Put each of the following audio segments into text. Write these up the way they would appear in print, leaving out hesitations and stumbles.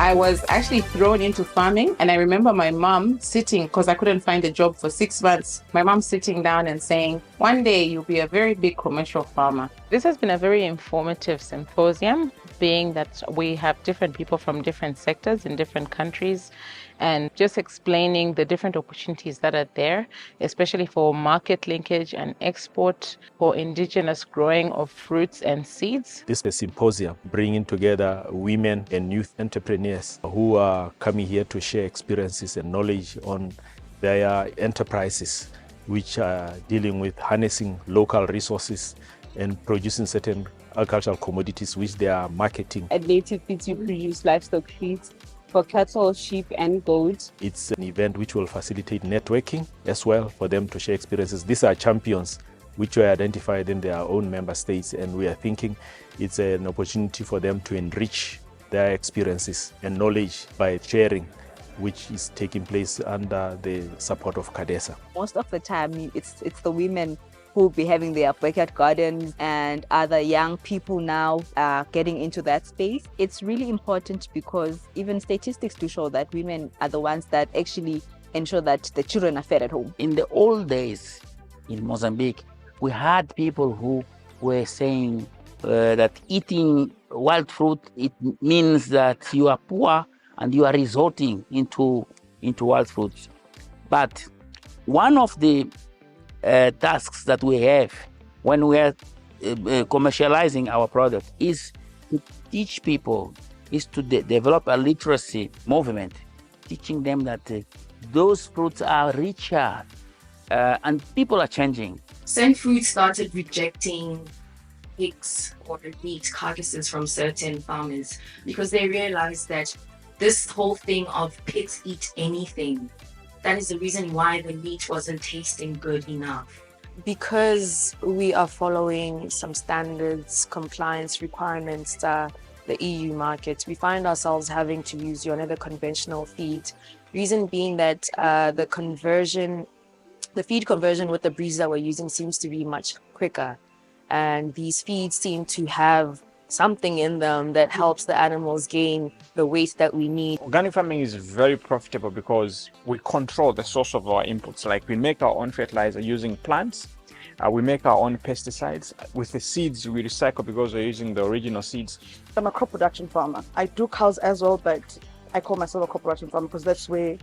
I was actually thrown into farming, and I remember my mom sitting, because I couldn't find a job for 6 months, my mom sitting down and saying, one day you'll be a very big commercial farmer. This has been a very informative symposium, being that we have different people from different sectors in different countries, and just explaining the different opportunities that are there, especially for market linkage and export, for indigenous growing of fruits and seeds. This is a symposium bringing together women and youth entrepreneurs who are coming here to share experiences and knowledge on their enterprises, which are dealing with harnessing local resources and producing certain agricultural commodities which they are marketing. At Native Feeds, we produce livestock feeds for cattle, sheep, and goats. It's an event which will facilitate networking as well for them to share experiences. These are champions which were identified in their own member states, and we are thinking it's an opportunity for them to enrich their experiences and knowledge by sharing, which is taking place under the support of CADESA. Most of the time, it's the women who will be having their backyard gardens, and other young people now are getting into that space. It's really important because even statistics do show that women are the ones that actually ensure that the children are fed at home. In the old days in Mozambique, we had people who were saying that eating wild fruit, it means that you are poor and you are resorting into wild fruits. But one of the tasks that we have when we are commercializing our product is to teach people, is to develop a literacy movement, teaching them that those fruits are richer and people are changing. Some foods started rejecting pigs or meat carcasses from certain farmers because they realized that this whole thing of pigs eat anything, that is the reason why the meat wasn't tasting good enough. Because we are following some standards, compliance requirements, the EU market, we find ourselves having to use another conventional feed. Reason being that the feed conversion with the breeds that we're using seems to be much quicker. And these feeds seem to have something in them that helps the animals gain the weight that we need. Organic farming is very profitable because we control the source of our inputs. Like we make our own fertilizer using plants. We make our own pesticides. With the seeds, we recycle because we're using the original seeds. I'm a crop production farmer. I do cows as well, but I call myself a crop production farmer because that's where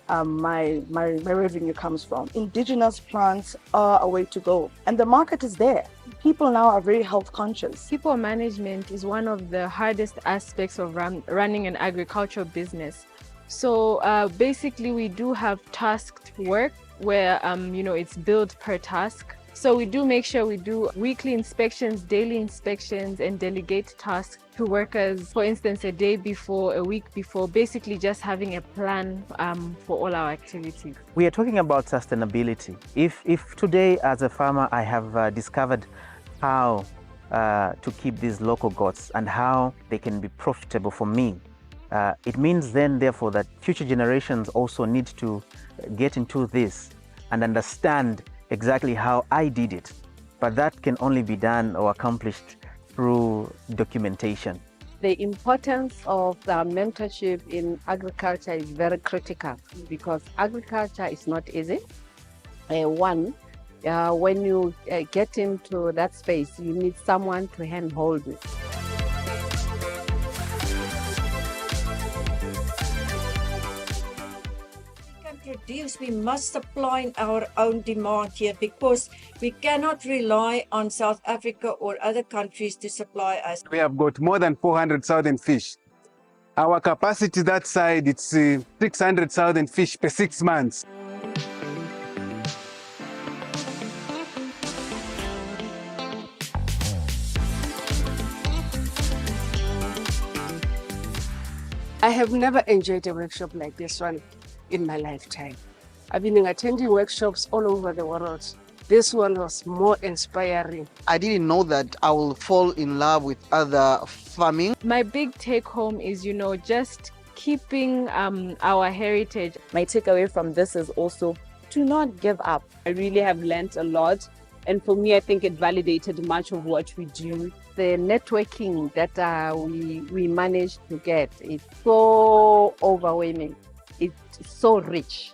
my revenue comes from. Indigenous plants are a way to go, and the market is there. People now are very health conscious. People management is one of the hardest aspects of running an agricultural business. So basically we do have tasked work where it's billed per task. So we do make sure we do weekly inspections, daily inspections, and delegate tasks to workers, for instance, a day before, a week before, basically just having a plan for all our activities. We are talking about sustainability. If today as a farmer I have discovered how to keep these local goats and how they can be profitable for me, it means then therefore that future generations also need to get into this and understand exactly how I did it. But that can only be done or accomplished through documentation. The importance of the mentorship in agriculture is very critical because agriculture is not easy. When you get into that space, you need someone to handhold you. We must supply our own demand here because we cannot rely on South Africa or other countries to supply us. We have got more than 400,000 fish. Our capacity that side, it's 600,000 fish per 6 months. I have never enjoyed a workshop like this one in my lifetime. I've been attending workshops all over the world. This one was more inspiring. I didn't know that I will fall in love with other farming. My big take home is, just keeping our heritage. My takeaway from this is also to not give up. I really have learned a lot. And for me, I think it validated much of what we do the networking that we managed to get is so overwhelming. It's so rich.